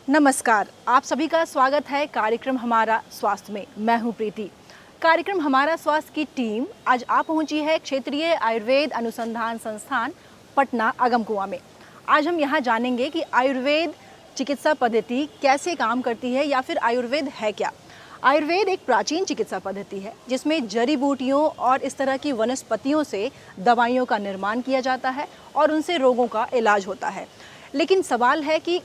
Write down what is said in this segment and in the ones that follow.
नमस्कार, आप सभी का स्वागत है कार्यक्रम हमारा स्वास्थ्य में। मैं हूं प्रीति। कार्यक्रम हमारा स्वास्थ्य की टीम आज आ पहुंची है क्षेत्रीय आयुर्वेद अनुसंधान संस्थान पटना अगमकुआं में। आज हम यहां जानेंगे कि आयुर्वेद चिकित्सा पद्धति कैसे काम करती है या फिर आयुर्वेद है क्या। आयुर्वेद एक प्राचीन चिकित्सा पद्धति है जिसमें जड़ी बूटियों और इस तरह की वनस्पतियों से दवाइयों का निर्माण किया जाता है और उनसे रोगों का इलाज होता है। लेकिन सवाल है कि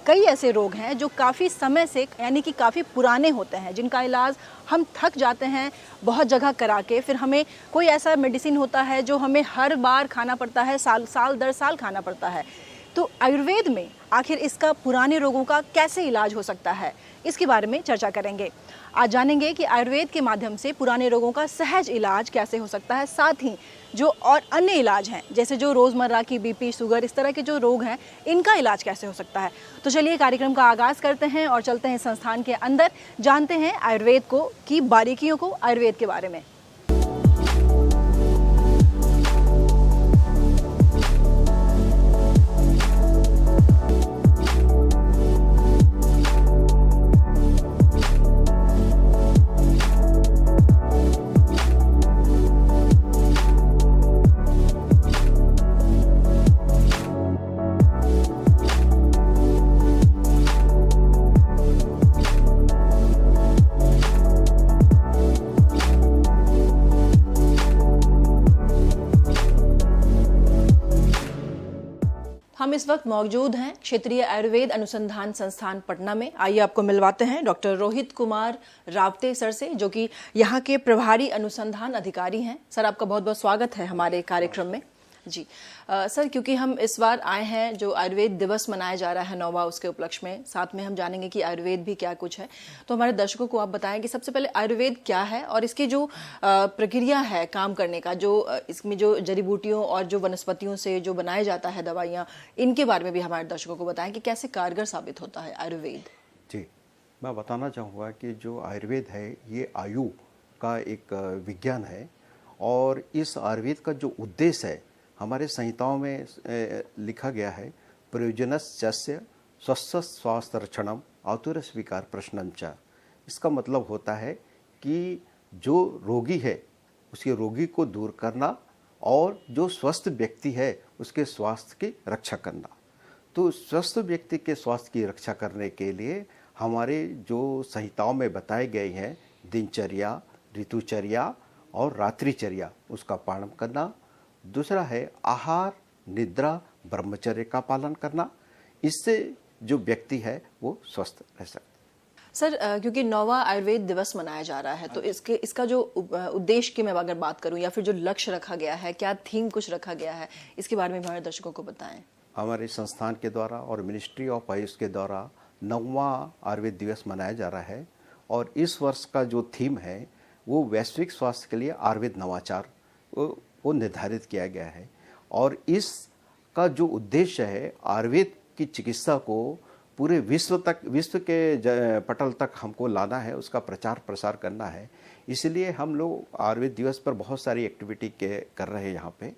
कई ऐसे रोग हैं जो काफ़ी समय से यानी कि काफ़ी पुराने होते हैं, जिनका इलाज हम थक जाते हैं बहुत जगह करा के, फिर हमें कोई ऐसा मेडिसिन होता है जो हमें हर बार खाना पड़ता है, साल दर साल खाना पड़ता है। तो आयुर्वेद में आखिर इसका पुराने रोगों का कैसे इलाज हो सकता है, इसके बारे में चर्चा करेंगे। आज जानेंगे कि आयुर्वेद के माध्यम से पुराने रोगों का सहज इलाज कैसे हो सकता है, साथ ही जो और अन्य इलाज हैं जैसे जो रोज़मर्रा की बीपी, शुगर, इस तरह के जो रोग हैं, इनका इलाज कैसे हो सकता है। तो चलिए कार्यक्रम का आगाज़ करते हैं और चलते हैं संस्थान के अंदर, जानते हैं आयुर्वेद को की बारीकियों को, आयुर्वेद के बारे में। हम इस वक्त मौजूद हैं क्षेत्रीय आयुर्वेद अनुसंधान संस्थान पटना में। आइए आपको मिलवाते हैं डॉक्टर रोहित कुमार रावते सर से, जो कि यहाँ के प्रभारी अनुसंधान अधिकारी हैं। सर, आपका बहुत बहुत स्वागत है हमारे कार्यक्रम में। जी सर, क्योंकि हम इस बार आए हैं, जो आयुर्वेद दिवस मनाया जा रहा है 9वां, उसके उपलक्ष्य में, साथ में हम जानेंगे कि आयुर्वेद भी क्या कुछ है। तो हमारे दर्शकों को आप बताएं कि सबसे पहले आयुर्वेद क्या है और इसकी जो प्रक्रिया है काम करने का, जो इसमें जो जड़ी बूटियों और जो वनस्पतियों से जो बनाया जाता है दवाइयाँ, इनके बारे में भी हमारे दर्शकों को बताएं कि कैसे कारगर साबित होता है आयुर्वेद। जी, मैं बताना चाहूँगा कि जो आयुर्वेद है ये आयु का एक विज्ञान है, और इस आयुर्वेद का जो उद्देश्य है हमारे संहिताओं में लिखा गया है, प्रयोजनस्य स्वस्थ स्वास्थ्य रक्षणम आतुर स्वीकार प्रश्नंच। इसका मतलब होता है कि जो रोगी है उसके रोगी को दूर करना और जो स्वस्थ व्यक्ति है उसके स्वास्थ्य की रक्षा करना। तो स्वस्थ व्यक्ति के स्वास्थ्य की रक्षा करने के लिए हमारे जो संहिताओं में बताए गए हैं, दिनचर्या, ऋतुचर्या और रात्रिचर्या, उसका पालन करना। दूसरा है आहार, निद्रा, ब्रह्मचर्य का पालन करना। इससे जो व्यक्ति है वो स्वस्थ रह सकता है। सर, क्योंकि 9वां आयुर्वेद दिवस मनाया जा रहा है, तो इसका जो उद्देश्य की मैं अगर बात करूं या फिर जो लक्ष्य रखा गया है, क्या थीम कुछ रखा गया है, इसके बारे में हमारे दर्शकों को बताएं। हमारे संस्थान के द्वारा और मिनिस्ट्री ऑफ आयुष के द्वारा 9वां आयुर्वेद दिवस मनाया जा रहा है, और इस वर्ष का जो थीम है वो वैश्विक स्वास्थ्य के लिए आयुर्वेद नवाचार वो निर्धारित किया गया है। और इसका जो उद्देश्य है, आयुर्वेद की चिकित्सा को पूरे विश्व के पटल तक हमको लाना है, उसका प्रचार प्रसार करना है। इसलिए हम लोग आयुर्वेद दिवस पर बहुत सारी एक्टिविटी कर रहे हैं। यहाँ पे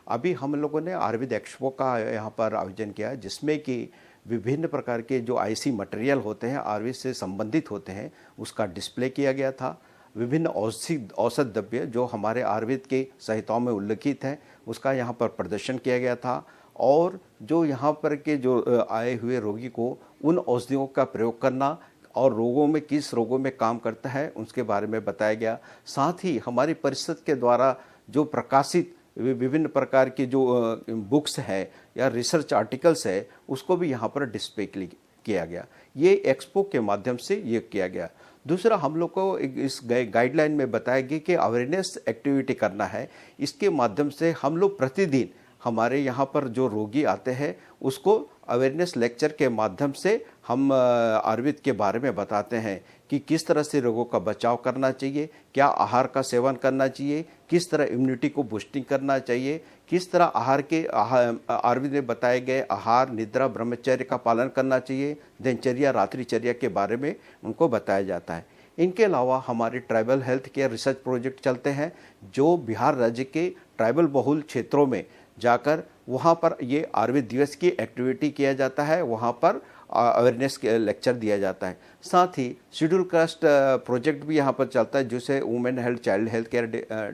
अभी हम लोगों ने आयुर्वेद एक्सपो का यहाँ पर आयोजन किया, जिसमें कि विभिन्न प्रकार के जो आईसी मटेरियल होते हैं आयुर्वेद से संबंधित होते हैं, उसका डिस्प्ले किया गया था। विभिन्न औषध द्रव्य जो हमारे आयुर्वेद के संहिताओं में उल्लिखित हैं, उसका यहाँ पर प्रदर्शन किया गया था। और जो यहाँ पर के जो आए हुए रोगी को उन औषधियों का प्रयोग करना और रोगों में किस रोगों में काम करता है उसके बारे में बताया गया। साथ ही हमारी परिषद के द्वारा जो प्रकाशित विभिन्न प्रकार की जो बुक्स हैं या रिसर्च आर्टिकल्स है, उसको भी यहाँ पर डिस्प्ले किया गया। ये एक्सपो के माध्यम से ये किया गया। दूसरा, हम लोग को इस गाइडलाइन में बताया गया कि अवेयरनेस एक्टिविटी करना है। इसके माध्यम से हम लोग प्रतिदिन हमारे यहाँ पर जो रोगी आते हैं उसको अवेयरनेस लेक्चर के माध्यम से हम आयुर्वेद के बारे में बताते हैं कि किस तरह से रोगों का बचाव करना चाहिए, क्या आहार का सेवन करना चाहिए, किस तरह इम्यूनिटी को बूस्टिंग करना चाहिए, किस तरह आयुर्वेद में बताए गए आहार, निद्रा, ब्रह्मचर्य का पालन करना चाहिए, दिनचर्या, रात्रिचर्या के बारे में उनको बताया जाता है। इनके अलावा हमारे tribal health care research project चलते हैं, जो बिहार राज्य के ट्राइबल बहुल क्षेत्रों में जाकर वहाँ पर ये आयुर्वेद दिवस की एक्टिविटी किया जाता है। वहाँ पर अवेयरनेस के लेक्चर दिया जाता है। साथ ही शेड्यूल कास्ट प्रोजेक्ट भी यहाँ पर चलता है, जैसे women health, child health care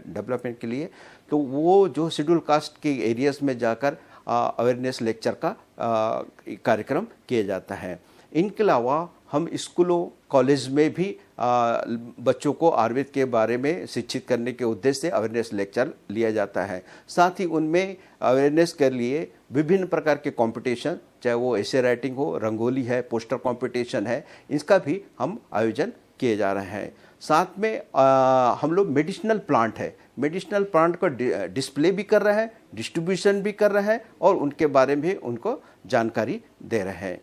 development के लिए। तो वो जो शेड्यूल कास्ट के एरियाज में जाकर अवेयरनेस लेक्चर का कार्यक्रम किया जाता है। इनके अलावा हम स्कूलों कॉलेज में भी बच्चों को आयुर्वेद के बारे में शिक्षित करने के उद्देश्य से अवेयरनेस लेक्चर लिया जाता है। साथ ही उनमें अवेयरनेस के लिए विभिन्न प्रकार के कंपटीशन, चाहे वो एसे राइटिंग हो, रंगोली है, पोस्टर कंपटीशन है, इसका भी हम आयोजन किए जा रहे हैं। साथ में हम लोग मेडिसिनल प्लांट है, मेडिसिनल प्लांट को डिस्प्ले भी कर रहे हैं, डिस्ट्रीब्यूशन भी कर रहे हैं और उनके बारे में उनको जानकारी दे रहे हैं।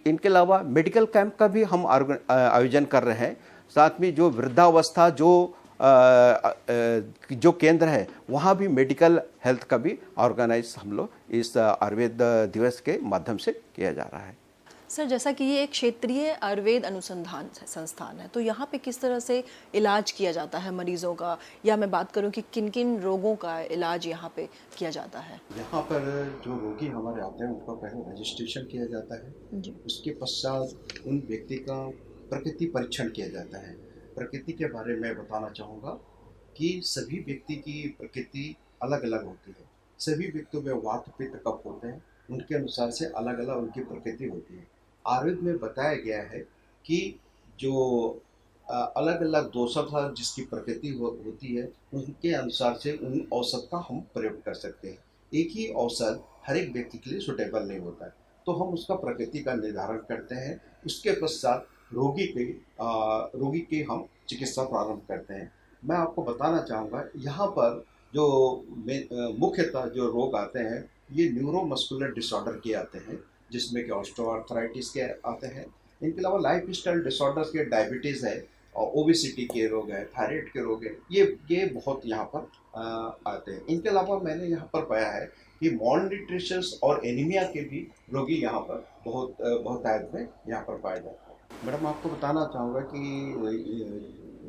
इनके अलावा मेडिकल कैंप का भी हम आयोजन कर रहे हैं। साथ में जो वृद्धावस्था जो केंद्र है, वहाँ भी मेडिकल हेल्थ का भी ऑर्गेनाइज हम लोग इस आयुर्वेद दिवस के माध्यम से किया जा रहा है। सर, जैसा कि ये एक क्षेत्रीय आयुर्वेद अनुसंधान संस्थान है, तो यहाँ पे किस तरह से इलाज किया जाता है मरीजों का, या मैं बात करूँ कि किन किन रोगों का इलाज यहाँ पे किया जाता है? यहाँ पर जो रोगी हमारे आते हैं उनका पहले रजिस्ट्रेशन किया जाता है जी। उसके पश्चात उन व्यक्ति का प्रकृति परीक्षण किया जाता है। प्रकृति के बारे में बताना चाहूँगा कि सभी व्यक्ति की प्रकृति अलग अलग होती है। सभी व्यक्तियों में वात पित्त कफ होते हैं, उनके अनुसार से अलग अलग उनकी प्रकृति होती है। आयुर्वेद में बताया गया है कि जो अलग अलग दोषानुसार जिसकी प्रकृति होती है, उनके अनुसार से उन औषध का हम प्रयोग कर सकते हैं। एक ही औषध हर एक व्यक्ति के लिए सुटेबल नहीं होता है, तो हम उसका प्रकृति का निर्धारण करते हैं। उसके पश्चात रोगी की हम चिकित्सा प्रारंभ करते हैं। मैं आपको बताना चाहूँगा, यहाँ पर जो मुख्यतः जो रोग आते हैं, ये न्यूरोमस्कुलर डिसऑर्डर के आते हैं, जिसमें कि ऑस्टियोआर्थराइटिस के आते हैं। इनके अलावा लाइफ स्टाइल डिसऑर्डर्स के डायबिटीज़ है और ओबेसिटी के रोग है, थायराइड के रोग है, ये बहुत यहाँ पर आते हैं। इनके अलावा मैंने यहाँ पर पाया है कि मॉल न्यूट्रिशन और एनीमिया के भी रोगी यहाँ पर बहुत तादाद में यहाँ पर पाए जाते हैं। मैडम, आपको बताना चाहूँगा कि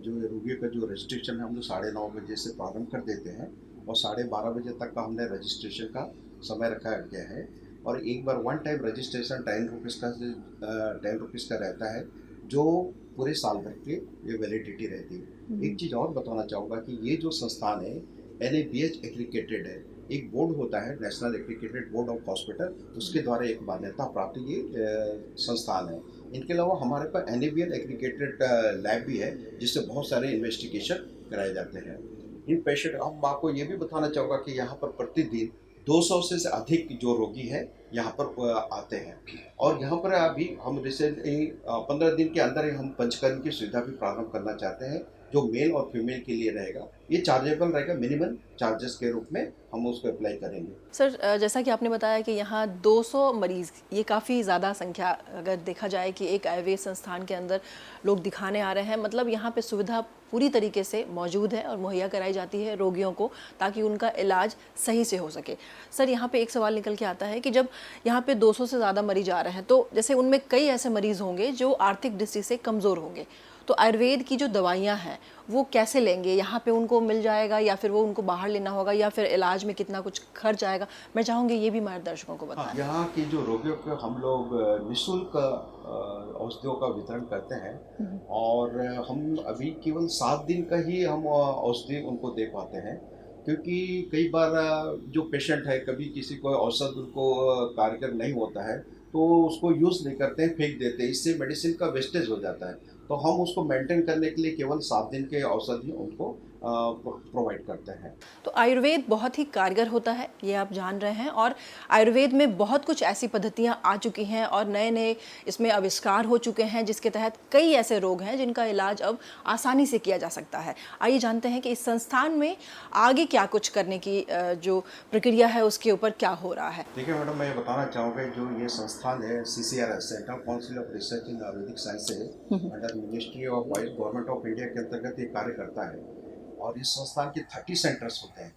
जो रोगी का जो रजिस्ट्रेशन है, हम लोग 9:30 बजे से प्रारंभ कर देते हैं और 12:30 बजे तक का हमने रजिस्ट्रेशन का समय रखा गया है। और एक बार वन टाइम रजिस्ट्रेशन 10 रुपीज़ का रहता है, जो पूरे साल भर के ये वैलिडिटी रहती है। एक चीज़ और बताना चाहूँगा कि ये जो संस्थान है NABH एग्रीगेटेड है। एक बोर्ड होता है, national aggregated board of hospital, उसके द्वारा एक मान्यता प्राप्त ये संस्थान है। इनके अलावा हमारे पास NABL एग्रीगेटेड लैब भी है, जिससे बहुत सारे इन्वेस्टिगेशन कराए जाते हैं। इन पेशेंट, हम आपको ये भी बताना चाहूँगा कि यहाँ पर प्रतिदिन 200 से अधिक जो रोगी है यहाँ पर आते हैं। और यहाँ पर अभी हम रिसेंटली 15 दिन के अंदर ही हम पंचकर्म की सुविधा भी प्रारंभ करना चाहते हैं, जो मेल और फीमेल के लिए रहेगा। ये चार्जेबल रहेगा, मिनिमम चार्जेस के रूप में हम उसको अप्लाई करेंगे। सर, जैसा कि आपने बताया कि यहाँ 200 मरीज़, ये काफ़ी ज़्यादा संख्या अगर देखा जाए कि एक आयुर्वेद संस्थान के अंदर लोग दिखाने आ रहे हैं, मतलब यहाँ पे सुविधा पूरी तरीके से मौजूद है और मुहैया कराई जाती है रोगियों को, ताकि उनका इलाज सही से हो सके। सर, यहाँ पे एक सवाल निकल के आता है कि जब यहाँ पे 200 से ज़्यादा मरीज आ रहे हैं, तो जैसे उनमें कई ऐसे मरीज़ होंगे जो आर्थिक दृष्टि से कमज़ोर होंगे, तो आयुर्वेद की जो दवाइयाँ हैं वो कैसे लेंगे? यहाँ पे उनको मिल जाएगा या फिर वो उनको बाहर लेना होगा, या फिर इलाज में कितना कुछ खर्च आएगा? मैं चाहूँगी ये भी हमारे दर्शकों को बताएं। यहाँ की जो रोगियों को हम लोग निःशुल्क औषधियों का वितरण करते हैं और हम अभी केवल 7 दिन का ही हम औषधि उनको दे पाते हैं, क्योंकि कई बार जो पेशेंट है, कभी किसी को औषध उनको कारगर नहीं होता है तो उसको यूज़ नहीं करते हैं, फेंक देते हैं। इससे मेडिसिन का वेस्टेज हो जाता है। तो हम उसको मेंटेन करने के लिए केवल 7 दिन के औषधि उनको प्रोवाइड करते हैं। तो आयुर्वेद बहुत ही कारगर होता है, ये आप जान रहे हैं, और आयुर्वेद में बहुत कुछ ऐसी पद्धतियाँ आ चुकी हैं और नए नए इसमें आविष्कार हो चुके हैं, जिसके तहत कई ऐसे रोग हैं जिनका इलाज अब आसानी से किया जा सकता है। आइए जानते हैं कि इस संस्थान में आगे क्या कुछ करने की जो प्रक्रिया है उसके ऊपर क्या हो रहा है। देखिए मैडम, मैं बताना चाहूँगा, जो ये संस्थान है CCRS, central council of research in Ayurvedic science है, under ministry of vice government of India के अंतर्गत ये कार्य करता है और इस संस्थान के 30 सेंटर्स होते हैं।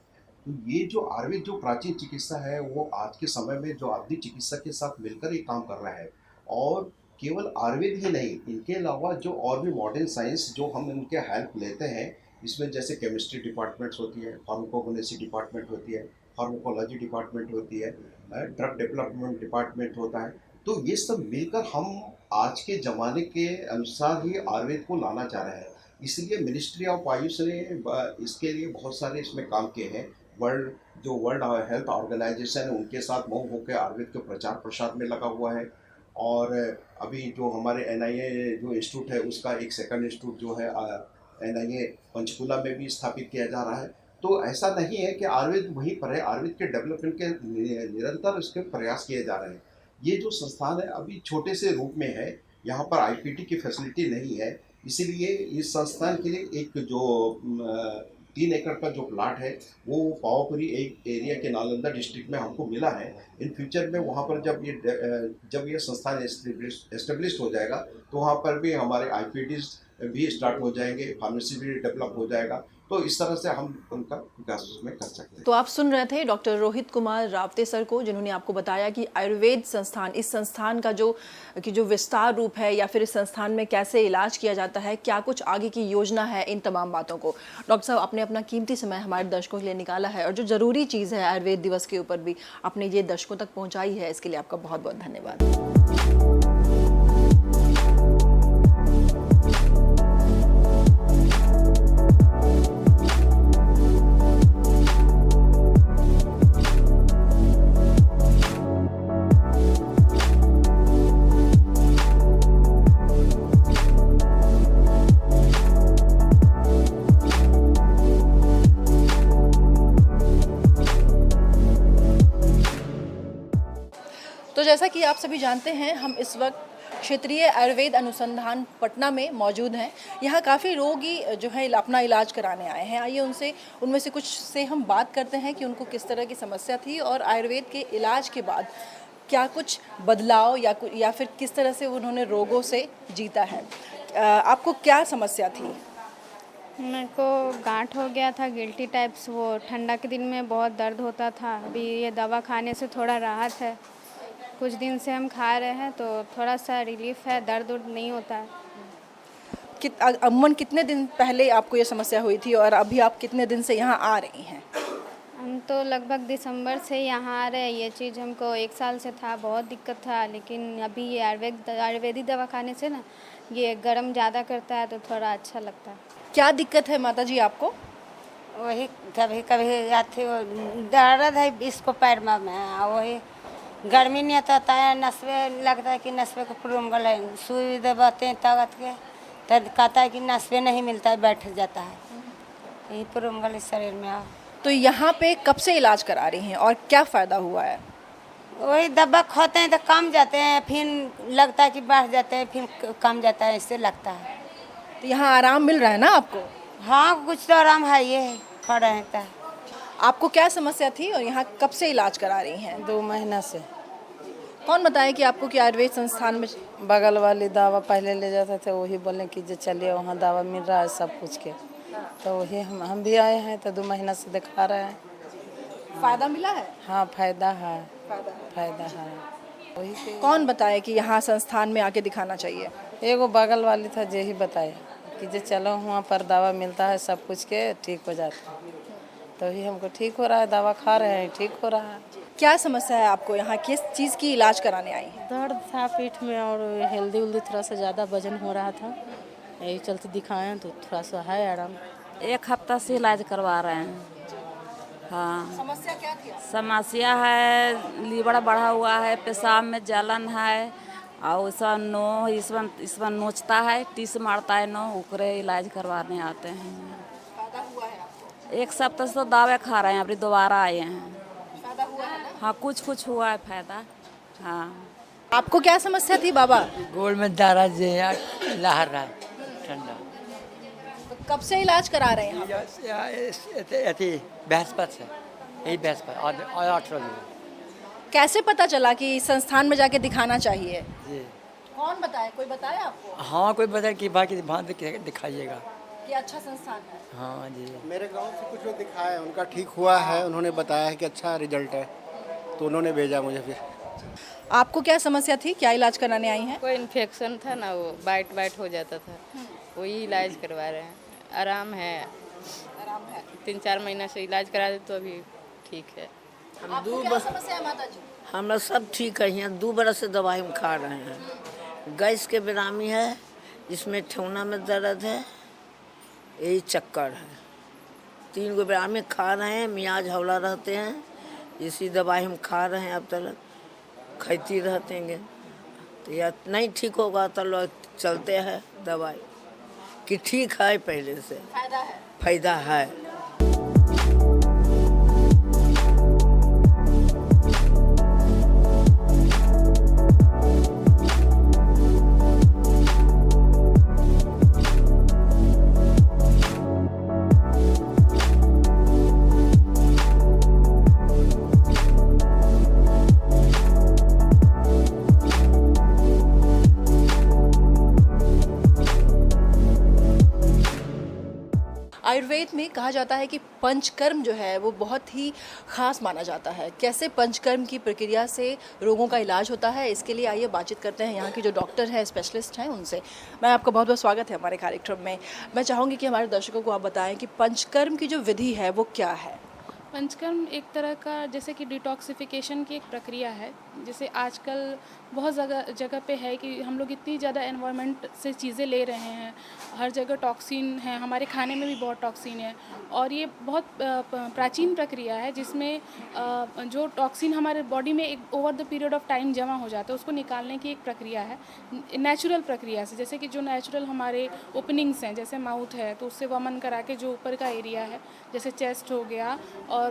तो ये जो आयुर्वेद जो प्राचीन चिकित्सा है, वो आज के समय में जो आधुनिक चिकित्सा के साथ मिलकर ये काम कर रहा है। और केवल आयुर्वेद ही नहीं, इनके अलावा जो और भी मॉडर्न साइंस जो हम इनके हेल्प लेते हैं, इसमें जैसे केमिस्ट्री डिपार्टमेंट्स होती है, फार्माकोगनोसी डिपार्टमेंट होती है, फार्माकोलॉजी डिपार्टमेंट होती है, ड्रग डेवलपमेंट डिपार्टमेंट होता है। तो ये सब मिलकर हम आज के ज़माने के अनुसार ही आयुर्वेद को लाना चाह रहे हैं। इसलिए मिनिस्ट्री ऑफ आयुष ने इसके लिए बहुत सारे इसमें काम किए हैं। वर्ल्ड हेल्थ ऑर्गेनाइजेशन है उनके साथ मूव होकर आयुर्वेद के प्रचार प्रसार में लगा हुआ है। और अभी जो हमारे एनआईए जो इंस्टीट्यूट है उसका एक सेकंड इंस्टीट्यूट जो है एनआईए पंचकुला में भी स्थापित किया जा रहा है। तो ऐसा नहीं है कि आयुर्वेद वहीं पर है, आयुर्वेद के डेवलपमेंट के निरंतर इसके प्रयास किए जा रहे हैं। ये जो संस्थान है अभी छोटे से रूप में है, यहाँ पर आईपीटी की फैसिलिटी नहीं है, इसीलिए इस संस्थान के लिए एक जो 3 एकड़ का जो प्लाट है वो पावापुरी एक एरिया के नालंदा डिस्ट्रिक्ट में हमको मिला है। इन फ्यूचर में वहाँ पर जब ये संस्थान एस्टेब्लिश हो जाएगा तो वहाँ पर भी हमारे आईपीटीज भी स्टार्ट हो जाएंगे, फार्मेसी भी डेवलप हो जाएगा। तो इस तरह से हम उनका विकास उसमें कर सकते हैं। तो आप सुन रहे थे डॉक्टर रोहित कुमार रावते सर को, जिन्होंने आपको बताया कि आयुर्वेद संस्थान, इस संस्थान का जो विस्तार रूप है या फिर इस संस्थान में कैसे इलाज किया जाता है, क्या कुछ आगे की योजना है, इन तमाम बातों को डॉक्टर साहब आपने अपना कीमती समय हमारे दर्शकों के लिए निकाला है और जो ज़रूरी चीज़ है आयुर्वेद दिवस के ऊपर भी आपने ये दर्शकों तक पहुँचाई है, इसके लिए आपका बहुत बहुत धन्यवाद। तो जैसा कि आप सभी जानते हैं, हम इस वक्त क्षेत्रीय आयुर्वेद अनुसंधान पटना में मौजूद हैं। यहाँ काफ़ी रोगी जो है अपना इलाज कराने आए हैं। आइए उनमें से कुछ से हम बात करते हैं कि उनको किस तरह की समस्या थी और आयुर्वेद के इलाज के बाद क्या कुछ बदलाव या फिर किस तरह से उन्होंने रोगों से जीता है। आपको क्या समस्या थी? मेरे को गांठ हो गया था, गिल्टी टाइप्स, वो ठंडा के दिन में बहुत दर्द होता था। अभी ये दवा खाने से थोड़ा राहत है, कुछ दिन से हम खा रहे हैं तो थोड़ा सा रिलीफ है, दर्द उर्द नहीं होता है। अमूमन कितने दिन पहले आपको ये समस्या हुई थी और अभी आप कितने दिन से यहाँ आ रही हैं? हम तो लगभग दिसंबर से यहाँ आ रहे हैं। ये चीज़ हमको 1 साल से था, बहुत दिक्कत था, लेकिन अभी ये आयुर्वेदिक दवा खाने से ना ये गर्म ज़्यादा करता है तो थोड़ा अच्छा लगता है। क्या दिक्कत है माता जी आपको? वही कभी कभी आती वो दर्द है इसको पैर में वही गर्मी नहीं आता है, नसवे लगता है कि नसवे को प्रोंगल है, सुई दबाते हैं ताकत के तो कहता है कि नसवे नहीं मिलता है, बैठ जाता है, यही प्रोंगल इस शरीर में। तो यहाँ पे कब से इलाज करा रही हैं और क्या फ़ायदा हुआ है? वही दवा खाते हैं तो कम जाते हैं, फिर लगता है कि बढ़ जाते हैं, फिर कम जाता है, इससे लगता है। तो यहाँ आराम मिल रहा है ना आपको? हाँ कुछ तो आराम है, ये खड़ा रहता है। आपको क्या समस्या थी और यहाँ कब से इलाज करा रही हैं? 2 महीना से। कौन बताया कि आपको कि आयुर्वेद संस्थान में? बगल वाली दवा पहले ले जाते थे, वही बोले कि जो चलिए वहाँ दवा मिल रहा है सब कुछ के, तो वही हम भी आए हैं तो 2 महीना से दिखा रहे हैं। फ़ायदा मिला है? हाँ फायदा है, फायदा है। वही के कौन बताया कि यहाँ संस्थान में आके दिखाना चाहिए? एगो बगल वाली था जे ही बताया कि जो चलो वहाँ पर दवा मिलता है सब कुछ के ठीक हो जाता है, तो ही हमको ठीक हो रहा है, दवा खा रहे हैं ठीक हो रहा है। क्या समस्या है आपको? यहाँ किस चीज़ की इलाज कराने आई हैं? दर्द था पीठ में और हेल्दी उल्दी थोड़ा सा ज़्यादा वजन हो रहा था, यही चलते दिखाएं तो थोड़ा सा है आराम। 1 हफ्ता से इलाज करवा रहे हैं। हाँ समस्या क्या थी? समस्या है, लीवर बढ़ा हुआ है, पेशाब में जलन है और इसमें नोचता है, टीस मारता है नो, उकरे इलाज करवाने आते हैं। फ़ायदा हुआ है आपको? 1 सप्ताह से तो दवा खा रहे हैं, अभी दोबारा आए हैं। फ़ायदा हुआ है ना? हाँ कुछ हुआ है फायदा। हाँ आपको क्या समस्या थी बाबा? गोल में दर्द लहर रहा ठंडा। तो कब से इलाज करा रहे हैं यहाँ? बृहस्पति से, यही बृहस्पति और 8 रोज। कैसे पता चला कि इस संस्थान में जाके दिखाना चाहिए? जी कौन बताया? कोई बताया आपको हाँ कोई बता कि बाकी भांत दिखाइएगा। कि अच्छा संस्थान है? हाँ जी मेरे गांव से कुछ लोग दिखाए, उनका ठीक हुआ है, उन्होंने बताया है कि अच्छा रिजल्ट है, तो उन्होंने भेजा मुझे। फिर आपको क्या समस्या थी? क्या इलाज कराने आई हैं? कोई इन्फेक्शन था ना, वो बाइट हो जाता था, वही इलाज करवा रहे हैं। आराम है, 3-4 महीना से इलाज करा दे तो अभी ठीक है। आपको क्या समस्या है माता जी? हमरा सब ठीक है। यहाँ 2 बरस से दवाई हम खा रहे हैं। गैस के बेरामी है, इसमें ठेहुना में दर्द है, यही चक्कर है। 3 गो बेरामी खा रहे हैं, मियाज हौला रहते हैं, इसी दवाई हम खा रहे हैं अब तक, खाती रहते हैं। तो या नहीं ठीक होगा तो लोग चलते हैं दवाई कि ठीक है, पहले से फायदा है। आयुर्वेद में कहा जाता है कि पंचकर्म जो है वो बहुत ही खास माना जाता है। कैसे पंचकर्म की प्रक्रिया से रोगों का इलाज होता है, इसके लिए आइए बातचीत करते हैं यहाँ के जो डॉक्टर हैं, स्पेशलिस्ट हैं, उनसे। मैं आपका बहुत बहुत स्वागत है हमारे कार्यक्रम में। मैं चाहूँगी कि हमारे दर्शकों को आप बताएं कि पंचकर्म की जो विधि है वो क्या है। पंचकर्म एक तरह का जैसे कि डिटॉक्सिफिकेशन की एक प्रक्रिया है। जैसे आजकल बहुत जगह पे है कि हम लोग इतनी ज़्यादा एनवायरनमेंट से चीज़ें ले रहे हैं, हर जगह टॉक्सिन है, हमारे खाने में भी बहुत टॉक्सिन है, और ये बहुत प्राचीन प्रक्रिया है जिसमें जो टॉक्सिन हमारे बॉडी में एक over the period of time जमा हो जाता है, उसको निकालने की एक प्रक्रिया है, नेचुरल प्रक्रिया से। जैसे कि जो नेचुरल हमारे ओपनिंग्स हैं, जैसे माउथ है तो उससे वमन करा के जो ऊपर का एरिया है, जैसे चेस्ट हो गया, और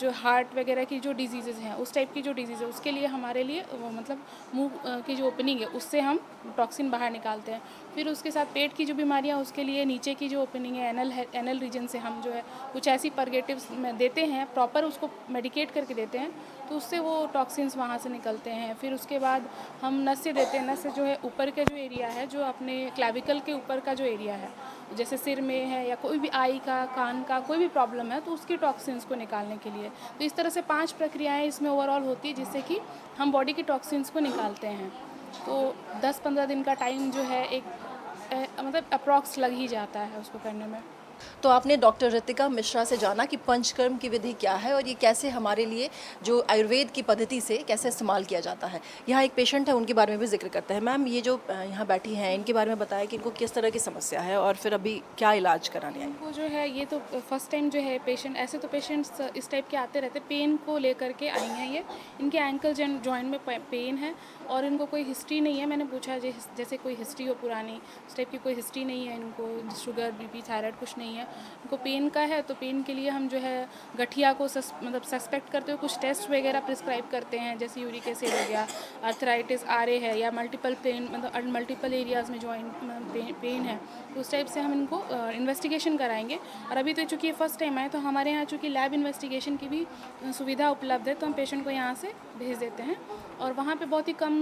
जो हार्ट वगैरह की जो डिजीज़ हैं, उस टाइप की जो डिजीज़ है, उसके लिए हमारे लिए मतलब मुंह की जो ओपनिंग है उससे हम टॉक्सिन बाहर निकालते हैं। फिर उसके साथ पेट की जो बीमारियां, उसके लिए नीचे की जो ओपनिंग है, एनल रीजन से हम जो है कुछ ऐसी परगेटिव्स में देते हैं, प्रॉपर उसको मेडिकेट करके देते हैं, तो उससे वो टॉक्सिन्स वहाँ से निकलते हैं। फिर उसके बाद हम नस से देते हैं। नस से जो है ऊपर का जो एरिया है, जो अपने क्लैविकल के ऊपर का जो एरिया है, जैसे सिर में है या कोई भी आई का, कान का कोई भी प्रॉब्लम है, तो उसके टॉक्सिन्स को निकालने के लिए। तो इस तरह से 5 प्रक्रियाएं इसमें ओवरऑल होती है जिससे कि हम बॉडी की टॉक्सिन्स को निकालते हैं। तो 10-15 दिन का टाइम जो है एक मतलब अप्रॉक्स लग ही जाता है उसको करने में। तो आपने डॉक्टर रितिका मिश्रा से जाना कि पंचकर्म की विधि क्या है और ये कैसे हमारे लिए जो आयुर्वेद की पद्धति से कैसे इस्तेमाल किया जाता है। यहाँ एक पेशेंट है, उनके बारे में भी जिक्र करते हैं। मैम, ये जो यहाँ बैठी हैं, इनके बारे में बताएं कि इनको किस तरह की समस्या है और फिर अभी क्या इलाज कराने आए। इनको जो है, ये तो फर्स्ट टाइम जो है पेशेंट, ऐसे तो पेशेंट्स इस टाइप के आते रहते, पेन को लेकर के आई हैं ये। इनके एंकल जॉइंट में पेन है और इनको कोई हिस्ट्री नहीं है। मैंने पूछा जैसे कोई हिस्ट्री हो पुरानी, उस टाइप की कोई हिस्ट्री नहीं है इनको, शुगर, बीपी, थायराइड कुछ नहीं है इनको। पेन का है तो पेन के लिए हम जो है गठिया को मतलब सस्पेक्ट करते हुए कुछ टेस्ट वगैरह प्रिस्क्राइब करते हैं, जैसे यूरिक एसिड हो गया, आर्थराइटिस आरए है, या मल्टीपल पेन मतलब मल्टीपल एरियाज़ में जॉइंट पेन है, तो उस टाइप से हम इनको इन्वेस्टिगेशन कराएंगे। और अभी तो चूँकि ये फर्स्ट टाइम आए, तो हमारे यहाँ चूँकि लैब इन्वेस्टिगेशन की भी सुविधा उपलब्ध है, तो हम पेशेंट को यहाँ से भेज देते हैं और वहाँ पे बहुत ही कम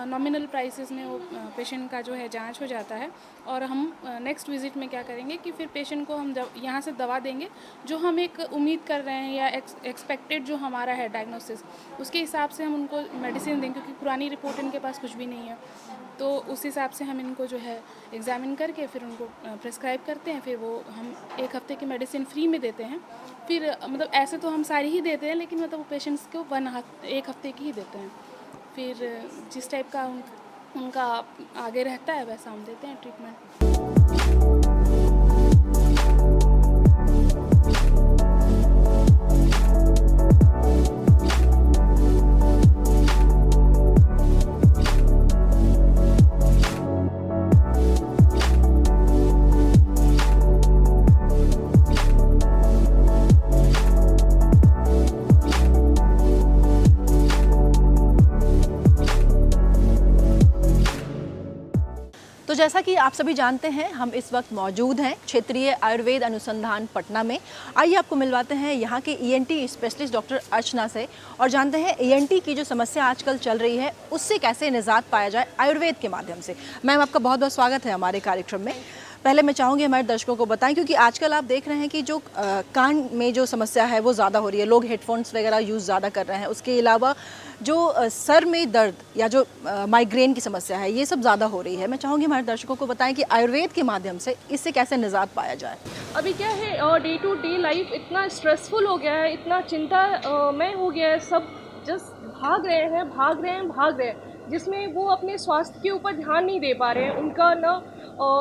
नॉमिनल प्राइसेस में वो पेशेंट का जो है जांच हो जाता है। और हम नेक्स्ट विजिट में क्या करेंगे कि फिर पेशेंट को हम यहाँ से दवा देंगे जो हम एक उम्मीद कर रहे हैं या एक्सपेक्टेड जो हमारा है डायग्नोसिस, उसके हिसाब से हम उनको मेडिसिन देंगे, क्योंकि पुरानी रिपोर्ट इनके पास कुछ भी नहीं है। तो उस हिसाब से हम इनको जो है एग्जामिन करके फिर उनको प्रिस्क्राइब करते हैं। फिर वो हम 1 हफ्ते की मेडिसिन फ्री में देते हैं। फिर मतलब ऐसे तो हम सारी ही देते हैं, लेकिन मतलब वो पेशेंट्स को 1 हफ्ते की ही देते हैं। फिर जिस टाइप का उनका आगे रहता है वैसा हम देते हैं ट्रीटमेंट। तो जैसा कि आप सभी जानते हैं, हम इस वक्त मौजूद हैं क्षेत्रीय आयुर्वेद अनुसंधान पटना में। आइए आपको मिलवाते हैं यहाँ के ईएनटी स्पेशलिस्ट डॉक्टर अर्चना से और जानते हैं ईएनटी की जो समस्या आजकल चल रही है उससे कैसे निजात पाया जाए आयुर्वेद के माध्यम से। मैम, आपका बहुत बहुत स्वागत है हमारे कार्यक्रम में। पहले मैं चाहूँगी हमारे दर्शकों को बताएं, क्योंकि आजकल आप देख रहे हैं कि जो कान में जो समस्या है वो ज़्यादा हो रही है, लोग हेडफोन्स वगैरह यूज़ ज़्यादा कर रहे हैं। उसके अलावा जो सर में दर्द या जो माइग्रेन की समस्या है ये सब ज़्यादा हो रही है। मैं चाहूँगी हमारे दर्शकों को बताएं कि आयुर्वेद के माध्यम से इससे कैसे निजात पाया जाए। अभी क्या है, डे टू डे लाइफ इतना स्ट्रेसफुल हो गया है, इतना चिंता में हो गया है, सब जस्ट भाग रहे हैं, जिसमें वो अपने स्वास्थ्य के ऊपर ध्यान नहीं दे पा रहे हैं। उनका ना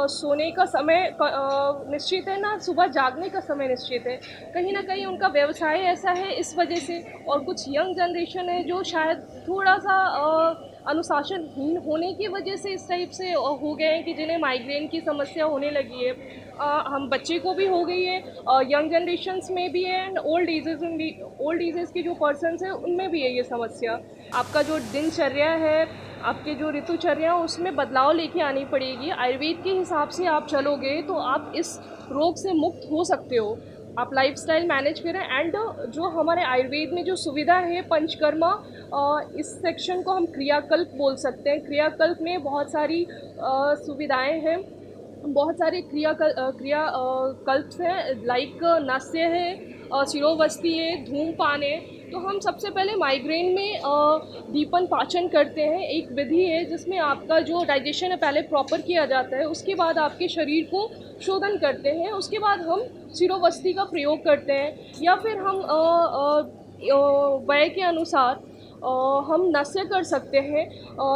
सोने का समय निश्चित है, ना सुबह जागने का समय निश्चित है। कहीं ना कहीं उनका व्यवसाय ऐसा है इस वजह से, और कुछ यंग जनरेशन है जो शायद थोड़ा सा अनुशासनहीन होने की वजह से इस टाइप से हो गए हैं कि जिन्हें माइग्रेन की समस्या होने लगी है। हम बच्चे को भी हो गई है, यंग जनरेशन्स में भी है, एंड ओल्ड एजेस के जो पर्सन्स हैं उनमें भी है ये समस्या। आपका जो दिनचर्या है, आपके जो ऋतुचर्या है, उसमें बदलाव लेके आनी पड़ेगी। आयुर्वेद के हिसाब से आप चलोगे तो आप इस रोग से मुक्त हो सकते हो। आप लाइफस्टाइल मैनेज करें, एंड जो हमारे आयुर्वेद में जो सुविधा है पंचकर्मा, इस सेक्शन को हम क्रियाकल्प बोल सकते हैं। क्रियाकल्प में बहुत सारी सुविधाएं हैं, बहुत सारे कल्प्स हैं, लाइक नस्य है, शिरोवस्ती है, धूमपान है। तो हम सबसे पहले माइग्रेन में दीपन पाचन करते हैं। एक विधि है जिसमें आपका जो डाइजेशन है पहले प्रॉपर किया जाता है, उसके बाद आपके शरीर को शोधन करते हैं, उसके बाद हम शिरोवस्ती का प्रयोग करते हैं, या फिर हम वय के अनुसार हम नस्य कर सकते हैं।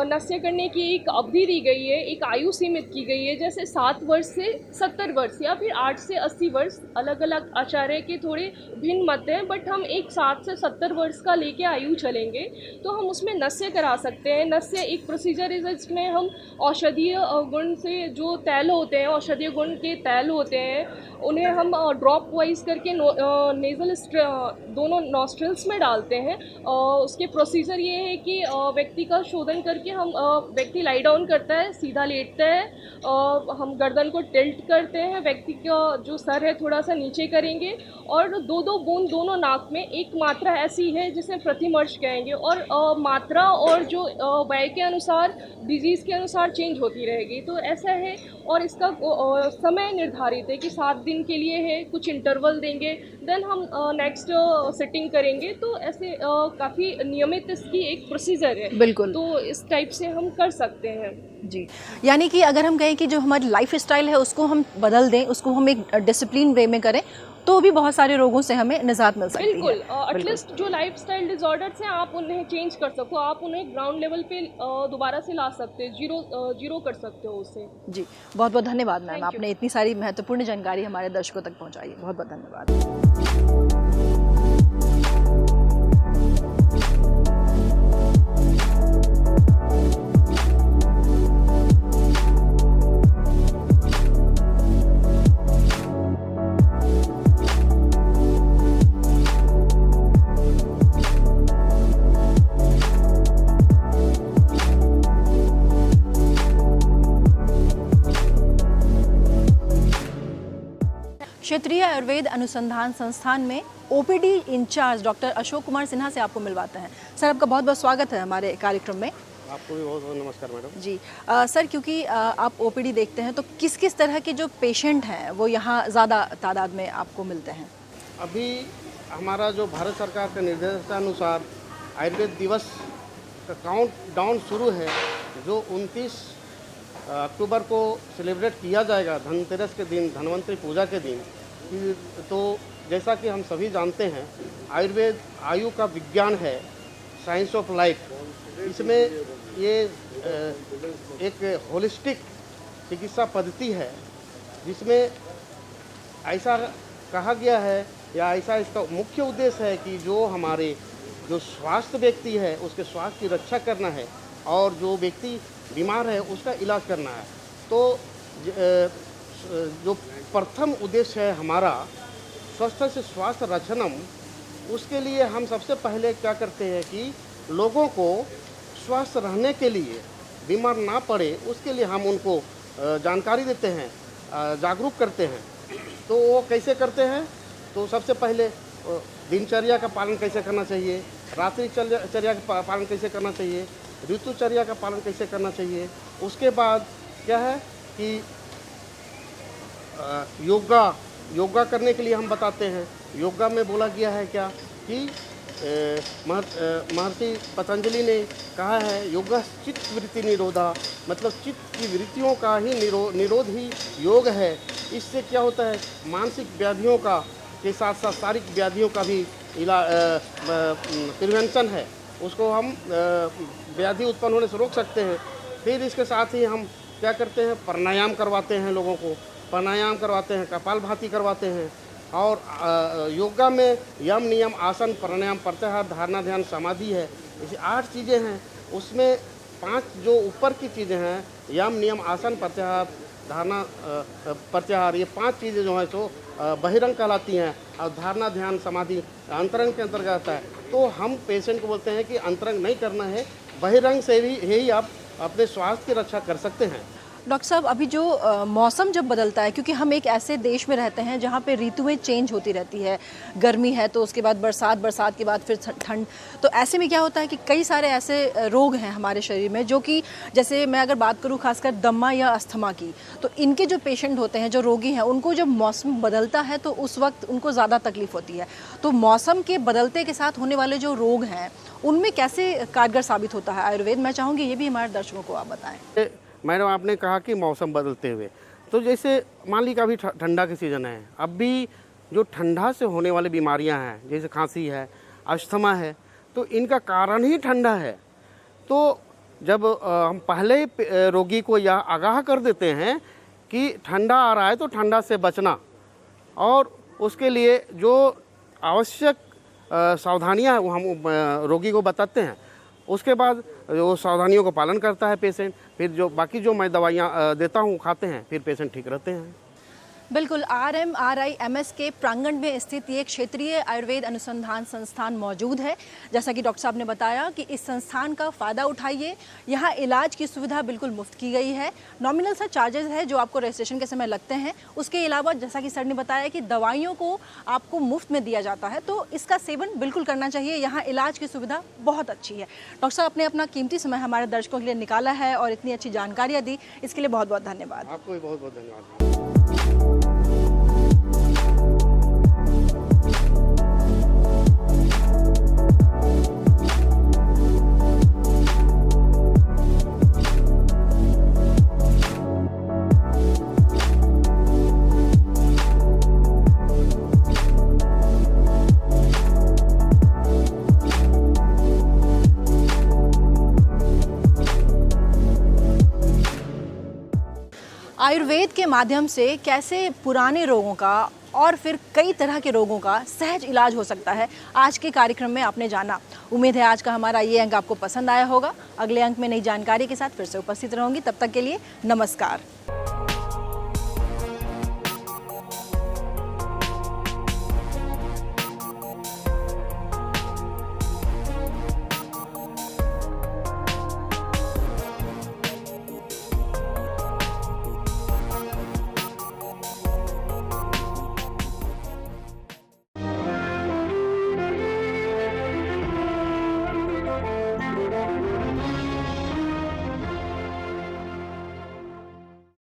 नस्य करने की एक अवधि दी गई है, एक आयु सीमित की गई है, जैसे 7 वर्ष से 70 वर्ष या फिर 8 से 80 वर्ष। अलग अलग आचार्य के थोड़े भिन्न मत हैं, बट हम एक 7 से 70 वर्ष का लेके आयु चलेंगे तो हम उसमें नस्य करा सकते हैं। नस्य एक प्रोसीजर है जिसमें हम औषधीय गुण से जो तैल होते हैं, औषधीय गुण के तैल होते हैं, उन्हें हम ड्रॉप वाइज करके नेज़ल दोनों नॉस्ट्रल्स में डालते हैं। उसके प्रोसीजर ये है कि व्यक्ति का शोधन करके हम व्यक्ति लाई डाउन करता है, सीधा लेटता है, हम गर्दन को टिल्ट करते हैं, व्यक्ति का जो सर है थोड़ा सा नीचे करेंगे, और 2-2 बूंद दोनों नाक में। एक मात्रा ऐसी है जिसे प्रतिमर्श कहेंगे, और मात्रा और जो वय के अनुसार, डिजीज़ के अनुसार चेंज होती रहेगी। तो ऐसा है, और इसका समय निर्धारित है कि 7 दिन के लिए है, कुछ इंटरवल देंगे, देन हम नेक्स्ट सिटिंग करेंगे। तो ऐसे काफ़ी नियमित इसकी एक प्रोसीजर है। बिल्कुल। तो इस टाइप से हम कर सकते हैं जी। यानी कि अगर हम कहें कि जो हमारी लाइफ स्टाइल है उसको हम बदल दें, उसको हम एक डिसिप्लिन वे में करें, तो भी बहुत सारे रोगों से हमें निजात मिल सकती है। बिल्कुल। एटलीस्ट जो लाइफस्टाइल डिसऑर्डर्स हैं आप उन्हें चेंज कर सको, आप उन्हें ग्राउंड लेवल पे दोबारा से ला सकते हैं, जीरो कर सकते हो उसे। जी, बहुत बहुत धन्यवाद मैम, आपने इतनी सारी महत्वपूर्ण जानकारी हमारे दर्शकों तक पहुंचाई। बहुत बहुत धन्यवाद। क्षेत्रीय आयुर्वेद अनुसंधान संस्थान में OPD incharge doctor Ashok Kumar Sinha से आपको मिलवाते हैं। सर, आपका बहुत बहुत स्वागत है हमारे कार्यक्रम में। आपको भी बहुत बहुत नमस्कार मैडम जी। सर, क्योंकि आप ओपीडी देखते हैं तो किस किस तरह के जो पेशेंट हैं वो यहाँ ज़्यादा तादाद में आपको मिलते हैं? अभी हमारा जो भारत सरकार के निर्देशानुसार आयुर्वेद दिवस का काउंट डाउन शुरू है, जो 29 अक्टूबर को सेलिब्रेट किया जाएगा, धनतेरस के दिन, धन्वंतरी पूजा के दिन। तो जैसा कि हम सभी जानते हैं, आयुर्वेद आयु का विज्ञान है, साइंस ऑफ लाइफ। इसमें ये एक होलिस्टिक चिकित्सा पद्धति है, जिसमें ऐसा कहा गया है या ऐसा इसका मुख्य उद्देश्य है कि जो हमारे जो स्वास्थ्य व्यक्ति है उसके स्वास्थ्य की रक्षा करना है, और जो व्यक्ति बीमार है उसका इलाज करना है। तो जो प्रथम उद्देश्य है हमारा स्वस्थ से स्वास्थ्य रक्षणम, उसके लिए हम सबसे पहले क्या करते हैं कि लोगों को स्वस्थ रहने के लिए, बीमार ना पड़े उसके लिए हम उनको जानकारी देते हैं, जागरूक करते हैं। तो वो कैसे करते हैं? तो सबसे पहले दिनचर्या का पालन कैसे करना चाहिए, रात्रि चर्या का पालन कैसे करना चाहिए, ऋतुचर्या का पालन कैसे करना चाहिए। उसके बाद क्या है कि योगा करने के लिए हम बताते हैं। योगा में बोला गया है क्या कि महर्षि पतंजलि ने कहा है योगा चित्त वृत्ति निरोधा, मतलब चित्त की वृत्तियों का ही निरोध ही योग है। इससे क्या होता है, मानसिक व्याधियों का के साथ साथ शारीरिक व्याधियों का भी प्रिवेंशन है, उसको हम व्याधि उत्पन्न होने से रोक सकते हैं। फिर इसके साथ ही हम क्या करते हैं, प्राणायाम करवाते हैं, लोगों को प्राणायाम करवाते हैं, कपालभाति करवाते हैं। और योगा में यम नियम आसन प्राणायाम प्रत्याहार धारणा ध्यान समाधि है, ऐसी 8 चीज़ें हैं। उसमें 5 जो ऊपर की चीज़ें हैं, यम नियम आसन प्रत्याहार धारणा प्रत्याहार, ये 5 चीज़ें जो हैं सो बहिरंग कहलाती हैं, और धारणा ध्यान समाधि अंतरंग के अंतर्गत आता है। तो हम पेशेंट को बोलते हैं कि अंतरंग नहीं करना है, बहिरंग से भी ही आप अपने स्वास्थ्य की रक्षा कर सकते हैं। डॉक्टर साहब, अभी जो मौसम जब बदलता है, क्योंकि हम एक ऐसे देश में रहते हैं जहाँ पे ऋतुएं चेंज होती रहती है, गर्मी है तो उसके बाद बरसात, बरसात के बाद फिर ठंड, तो ऐसे में क्या होता है कि कई सारे ऐसे रोग हैं हमारे शरीर में जो कि, जैसे मैं अगर बात करूँ खासकर दमा या अस्थमा की, तो इनके जो पेशेंट होते हैं, जो रोगी हैं, उनको जब मौसम बदलता है तो उस वक्त उनको ज़्यादा तकलीफ होती है। तो मौसम के बदलते के साथ होने वाले जो रोग हैं उनमें कैसे कारगर साबित होता है आयुर्वेद, मैं चाहूँगी ये भी हमारे दर्शकों को आप बताएँ। मैडम, आपने कहा कि मौसम बदलते हुए, तो जैसे मान लीजिए अभी ठंडा के सीज़न है, अब भी जो ठंडा से होने वाली बीमारियां हैं, जैसे खांसी है, अस्थमा है, तो इनका कारण ही ठंडा है। तो जब हम पहले रोगी को यह आगाह कर देते हैं कि ठंडा आ रहा है तो ठंडा से बचना, और उसके लिए जो आवश्यक सावधानियाँ वो हम रोगी को बताते हैं, उसके बाद वो सावधानियों को पालन करता है पेशेंट, फिर जो बाकी जो मैं दवाइयाँ देता हूँ खाते हैं, फिर पेशेंट ठीक रहते हैं। बिल्कुल, RMRIMS के प्रांगण में स्थित ये क्षेत्रीय आयुर्वेद अनुसंधान संस्थान मौजूद है। जैसा कि डॉक्टर साहब ने बताया कि इस संस्थान का फ़ायदा उठाइए, यहाँ इलाज की सुविधा बिल्कुल मुफ्त की गई है। नॉमिनल सा चार्जेस है जो आपको रजिस्ट्रेशन के समय लगते हैं। उसके अलावा जैसा कि सर ने बताया कि दवाइयों को आपको मुफ्त में दिया जाता है, तो इसका सेवन बिल्कुल करना चाहिए। यहाँ इलाज की सुविधा बहुत अच्छी है। डॉक्टर साहब आपने अपना कीमती समय हमारे दर्शकों के लिए निकाला है और इतनी अच्छी जानकारियाँ दी, इसके लिए बहुत बहुत धन्यवाद। आपको भी बहुत बहुत धन्यवाद। आयुर्वेद के माध्यम से कैसे पुराने रोगों का और फिर कई तरह के रोगों का सहज इलाज हो सकता है, आज के कार्यक्रम में आपने जाना। उम्मीद है आज का हमारा ये अंक आपको पसंद आया होगा। अगले अंक में नई जानकारी के साथ फिर से उपस्थित रहूंगी, तब तक के लिए नमस्कार।